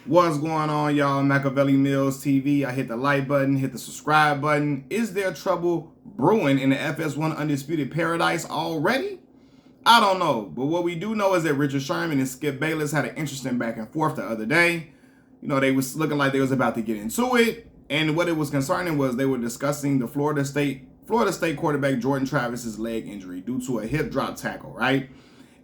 What's going on, y'all? Machiavelli Mills TV. I hit the like button, hit the subscribe button. Is there trouble brewing in the FS1 Undisputed Paradise already? I don't know, but what we do know is that Richard Sherman and Skip Bayless had an interesting back and forth the other day. You know, they was looking like they was about to get into it, and what it was concerning was they were discussing the Florida State quarterback Jordan Travis's leg injury due to a hip drop tackle, right?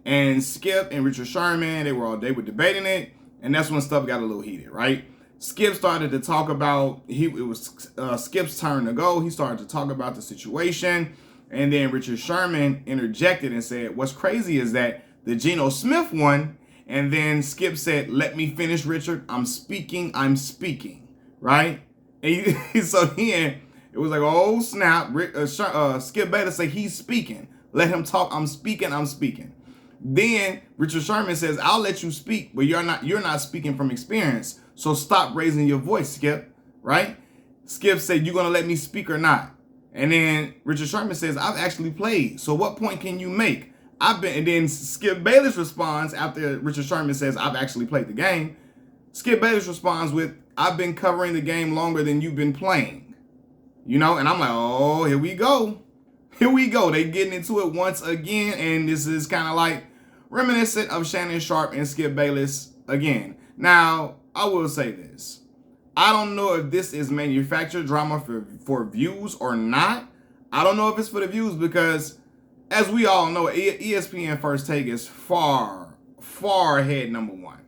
And Skip and Richard Sherman, they were debating it. And that's when stuff got a little heated, right? Skip started to talk about, it was Skip's turn to go. He started to talk about the situation. And then Richard Sherman interjected and said, what's crazy is that the Geno Smith won. And then Skip said, let me finish, Richard. I'm speaking, right? And so then it was like, oh, snap. Skip Bayless said, he's speaking. Let him talk. I'm speaking. Then Richard Sherman says, I'll let you speak, but you're not speaking from experience. So stop raising your voice, Skip, right? Skip said, you gonna let me speak or not? And then Richard Sherman says, I've actually played. So what point can you make? And then Skip Bayless responds after Richard Sherman says, I've actually played the game. Skip Bayless responds with, I've been covering the game longer than you've been playing. You know, and I'm like, oh, here we go. They getting into it once again. And this is kind of like reminiscent of Shannon Sharpe and Skip Bayless again. Now, I will say this. I don't know if this is manufactured drama for views or not. I don't know if it's for the views because, as we all know, ESPN First Take is far ahead number one,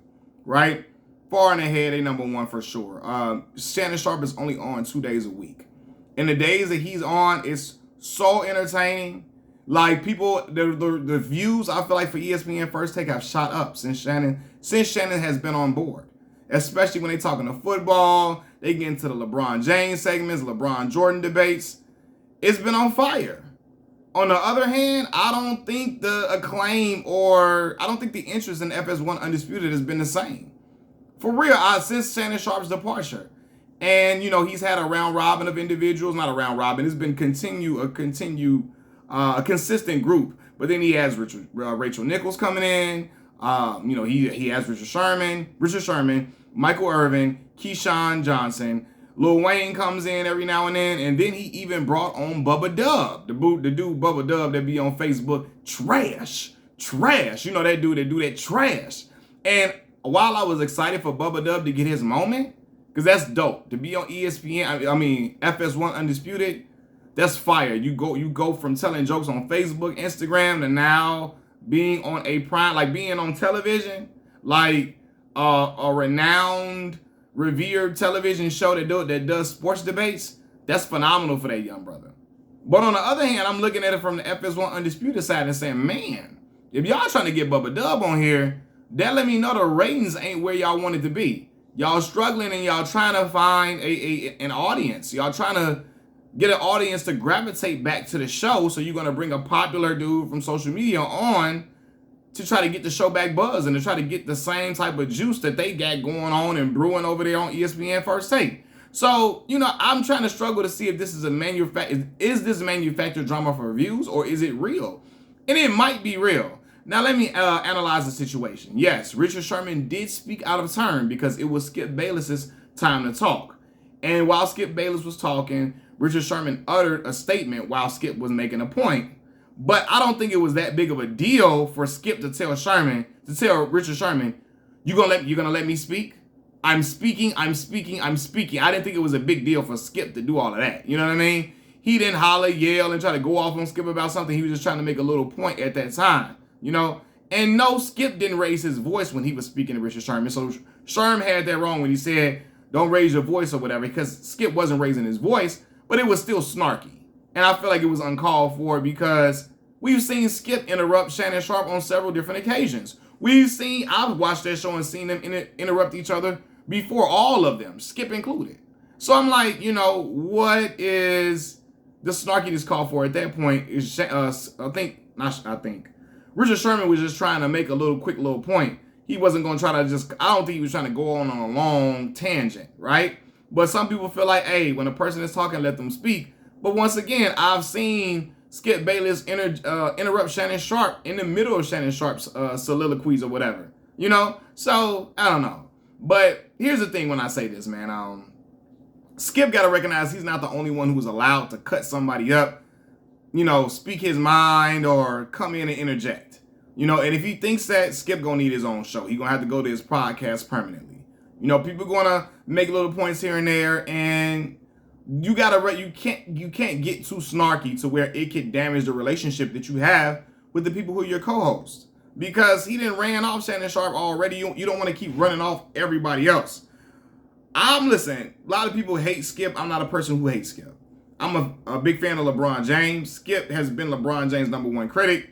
right? Far and ahead, they number one for sure. Shannon Sharpe is only on 2 days a week. And the days that he's on, it's so entertaining. Like people, the views I feel like for ESPN First Take have shot up since Shannon has been on board. Especially when they talking to football, they get into the LeBron James segments, LeBron Jordan debates. It's been on fire. On the other hand, I don't think the acclaim or I don't think the interest in FS1 Undisputed has been the same. For real, since Shannon Sharpe's departure. And, you know, he's had a round robin of individuals, not a round robin. It's been a consistent group. But then he has Rachel Nichols coming in. You know, he has Richard Sherman, Michael Irvin, Keyshawn Johnson. Lil Wayne comes in every now and then. And then he even brought on Bubba Dub, the dude Bubba Dub that be on Facebook. Trash. You know that dude that do that trash. And while I was excited for Bubba Dub to get his moment, because that's dope. To be on ESPN, I mean, FS1 Undisputed, that's fire. You go from telling jokes on Facebook, Instagram, to now being on a prime, like being on television, like a renowned, revered television show that does sports debates. That's phenomenal for that young brother. But on the other hand, I'm looking at it from the FS1 Undisputed side and saying, man, if y'all trying to get Bubba Dub on here, that let me know the ratings ain't where y'all want it to be. Y'all struggling and y'all trying to find an audience. Y'all trying to get an audience to gravitate back to the show. So you're going to bring a popular dude from social media on to try to get the show back buzz and to try to get the same type of juice that they got going on and brewing over there on ESPN First Take. So, you know, I'm trying to struggle to see if this is is this manufactured drama for views or is it real? And it might be real. Now, let me analyze the situation. Yes, Richard Sherman did speak out of turn because it was Skip Bayless's time to talk. And while Skip Bayless was talking, Richard Sherman uttered a statement while Skip was making a point. But I don't think it was that big of a deal for Skip to tell Richard Sherman, you're gonna let me speak? I'm speaking. I didn't think it was a big deal for Skip to do all of that. You know what I mean? He didn't holler, yell, and try to go off on Skip about something. He was just trying to make a little point at that time. You know, and no, Skip didn't raise his voice when he was speaking to Richard Sherman. So Sherman had that wrong when he said, don't raise your voice or whatever, because Skip wasn't raising his voice, but it was still snarky. And I feel like it was uncalled for because we've seen Skip interrupt Shannon Sharpe on several different occasions. I've watched that show and seen them interrupt each other before, all of them, Skip included. So I'm like, you know, what is the snarkiness called for at that point? I think Richard Sherman was just trying to make a quick little point. He wasn't going to try to I don't think he was trying to go on a long tangent, right? But some people feel like, hey, when a person is talking, let them speak. But once again, I've seen Skip Bayless interrupt Shannon Sharpe in the middle of Shannon Sharpe's soliloquies or whatever, you know? So, I don't know. But here's the thing when I say this, man. Skip got to recognize he's not the only one who's allowed to cut somebody up, speak his mind or come in and interject. And if he thinks that, Skip gonna need his own show. He gonna have to go to his podcast permanently. People gonna make little points here and there, and you can't get too snarky to where it could damage the relationship that you have with the people who are your co-hosts. Because he didn't ran off Shannon Sharp already. You don't want to keep running off everybody else. Listen, a lot of people hate Skip. I'm not a person who hates Skip. I'm a big fan of LeBron James. Skip has been LeBron James' #1 critic.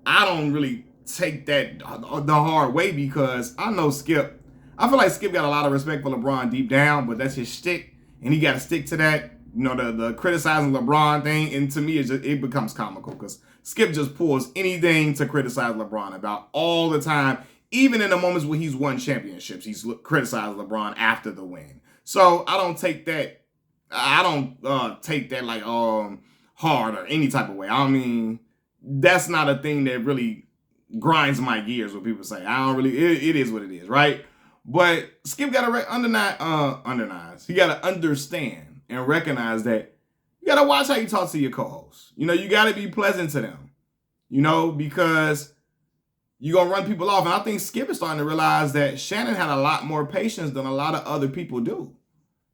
I don't really take that the hard way because I know Skip. I feel like Skip got a lot of respect for LeBron deep down, but that's his shtick, and he got to stick to that. The criticizing LeBron thing, and to me, it becomes comical because Skip just pulls anything to criticize LeBron about all the time. Even in the moments where he's won championships, he's criticized LeBron after the win. So I don't take that. I don't take that like hard or any type of way. I mean, that's not a thing that really grinds my gears when people say. I don't really. It is what it is, right? But Skip got to He got to understand and recognize that you got to watch how you talk to your co-hosts. You got to be pleasant to them. Because you're going to run people off. And I think Skip is starting to realize that Shannon had a lot more patience than a lot of other people do.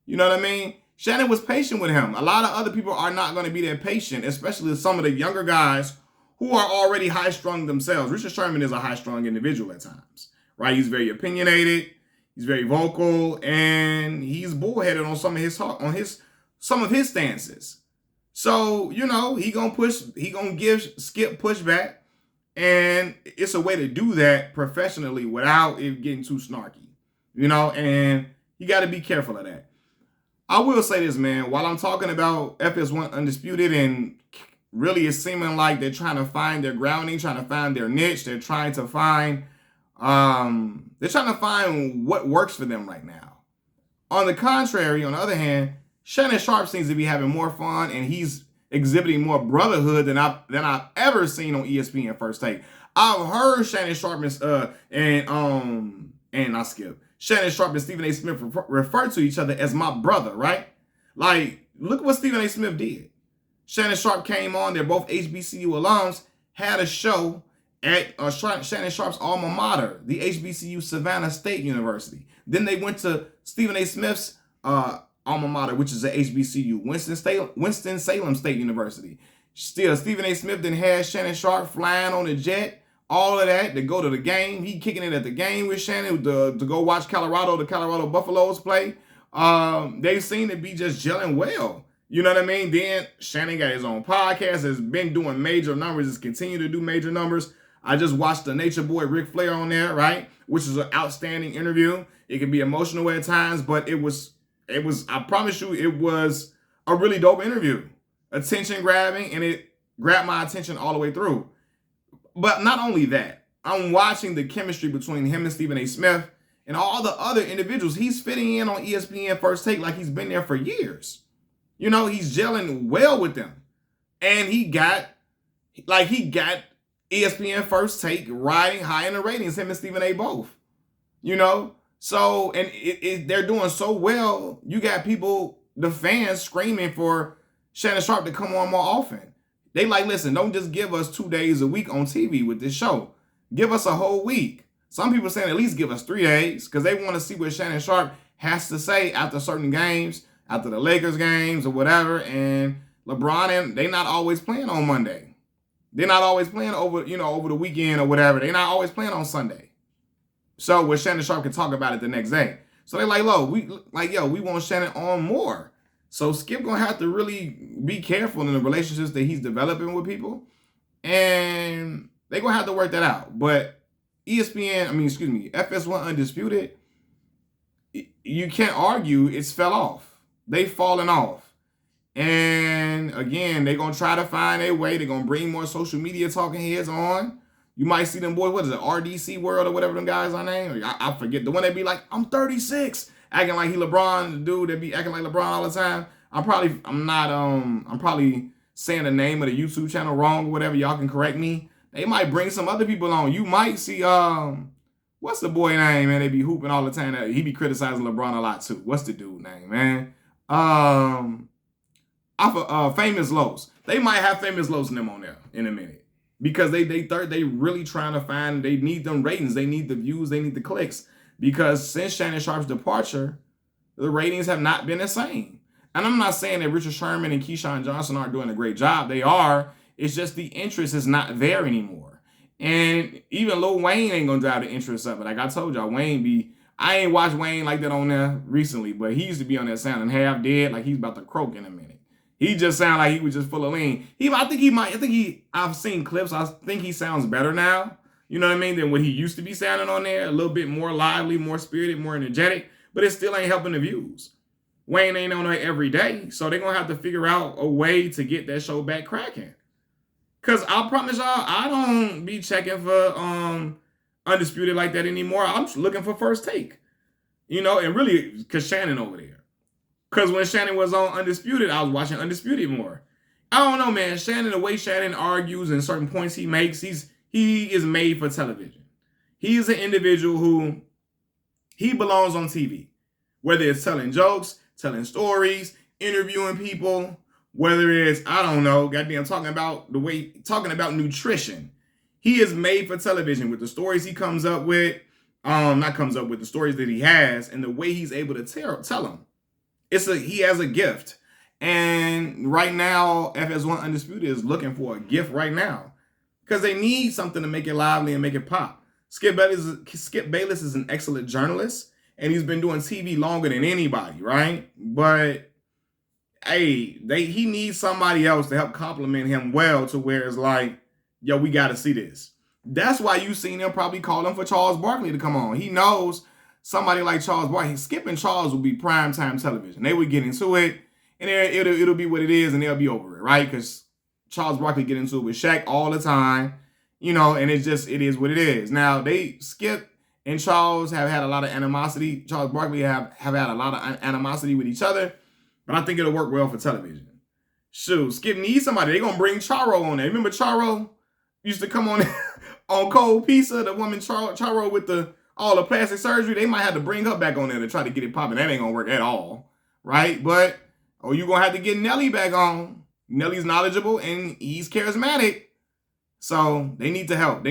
You know what I mean? Shannon was patient with him. A lot of other people are not going to be that patient, especially some of the younger guys who are already high-strung themselves. Richard Sherman is a high-strung individual at times, right? He's very opinionated. He's very vocal, and he's bullheaded on some of his stances. So, he gonna give Skip pushback. And it's a way to do that professionally without it getting too snarky, and you got to be careful of that. I will say this, man, while I'm talking about FS1 Undisputed and really it's seeming like they're trying to find their grounding, trying to find their niche, they're trying to find what works for them right now. On the contrary, on the other hand, Shannon Sharp seems to be having more fun and he's exhibiting more brotherhood than I've ever seen on ESPN First Take. I've heard Shannon Sharp Shannon Sharp and Stephen A. Smith refer to each other as my brother, right? Like, look what Stephen A. Smith did. Shannon Sharp came on. They're both HBCU alums. Had a show at Shannon Sharp's alma mater, the HBCU Savannah State University. Then they went to Stephen A. Smith's alma mater, which is a HBCU, Winston-Salem State University. Still, Stephen A. Smith then had Shannon Sharp flying on a jet, all of that, to go to the game. He kicking it at the game with Shannon to go watch the Colorado Buffaloes play. They seem to be just gelling well. You know what I mean? Then Shannon got his own podcast, has been doing major numbers, has continued to do major numbers. I just watched the Nature Boy Ric Flair on there, right? Which is an outstanding interview. It can be emotional at times, but it was, I promise you, it was a really dope interview. Attention grabbing, and it grabbed my attention all the way through. But not only that, I'm watching the chemistry between him and Stephen A. Smith and all the other individuals. He's fitting in on ESPN First Take like he's been there for years. He's gelling well with them. And he got ESPN First Take riding high in the ratings, him and Stephen A. both. So, and they're doing so well, you got people, the fans, screaming for Shannon Sharp to come on more often. They like, listen, don't just give us 2 days a week on TV with this show. Give us a whole week. Some people saying at least give us 3 days because they want to see what Shannon Sharp has to say after certain games, after the Lakers games or whatever. And LeBron, and they not always playing on Monday. They're not always playing over the weekend or whatever. They're not always playing on Sunday. So where Shannon Sharp can talk about it the next day. So they're like, we want Shannon on more. So Skip gonna have to really be careful in the relationships that he's developing with people. And they're gonna have to work that out. But FS1 Undisputed, you can't argue it's fell off. They've fallen off. And again, they're gonna try to find a way. They're gonna bring more social media talking heads on. You might see them boys, what is it, RDC World or whatever them guys are named. I forget. The one that be like, I'm 36. Acting like he LeBron, the dude that be acting like LeBron all the time. I'm probably saying the name of the YouTube channel wrong or whatever. Y'all can correct me. They might bring some other people on. You might see, what What's the boy name, man? They be hooping all the time. He be criticizing LeBron a lot too. What's the dude name, man? Famous Los. They might have Famous Los in them on there in a minute because they really trying to find. They need them ratings. They need the views. They need the clicks because since Shannon Sharp's departure, the ratings have not been the same. And I'm not saying that Richard Sherman and Keyshawn Johnson aren't doing a great job. They are. It's just the interest is not there anymore. And even Lil Wayne ain't gonna drive the interest up. But like I told y'all, I ain't watched Wayne like that on there recently, but he used to be on there sounding half dead, like he's about to croak in a minute. He just sounded like he was just full of lean. I've seen clips. I think he sounds better now. You know what I mean? Than what he used to be sounding on there. A little bit more lively, more spirited, more energetic, but it still ain't helping the views. Wayne ain't on there every day, so they're gonna have to figure out a way to get that show back cracking. Cause I promise y'all, I don't be checking for Undisputed like that anymore. I'm just looking for First Take, you know, and really cause Shannon over there. Cause when Shannon was on Undisputed, I was watching Undisputed more. I don't know, man. Shannon, the way Shannon argues and certain points he makes, he is made for television. He's an individual who he belongs on TV, whether it's telling jokes, telling stories, interviewing people, whether it's, I don't know, goddamn talking about nutrition. He is made for television with the stories he comes up with, the stories that he has and the way he's able to tell them. He has a gift. And right now, FS1 Undisputed is looking for a gift right now because they need something to make it lively and make it pop. Skip Bayless is an excellent journalist and he's been doing TV longer than anybody, right? But hey, he needs somebody else to help compliment him well to where it's like, yo, we got to see this. That's why you seen him probably call him for Charles Barkley to come on. He knows somebody like Charles Barkley. Skip and Charles will be primetime television. They would get into it, and it'll be what it is, and they'll be over it, right? Because Charles Barkley get into it with Shaq all the time, you know, and it is what it is. Now, Skip and Charles have had a lot of animosity. Charles Barkley have had a lot of animosity with each other. But I think it'll work well for television. Shoot, Skip needs somebody. They're going to bring Charo on there. Remember Charo used to come on on Cold Pizza? The woman Charo with all the plastic surgery. They might have to bring her back on there to try to get it popping. That ain't going to work at all. Right? But, you're going to have to get Nelly back on. Nelly's knowledgeable and he's charismatic. So, they need to help.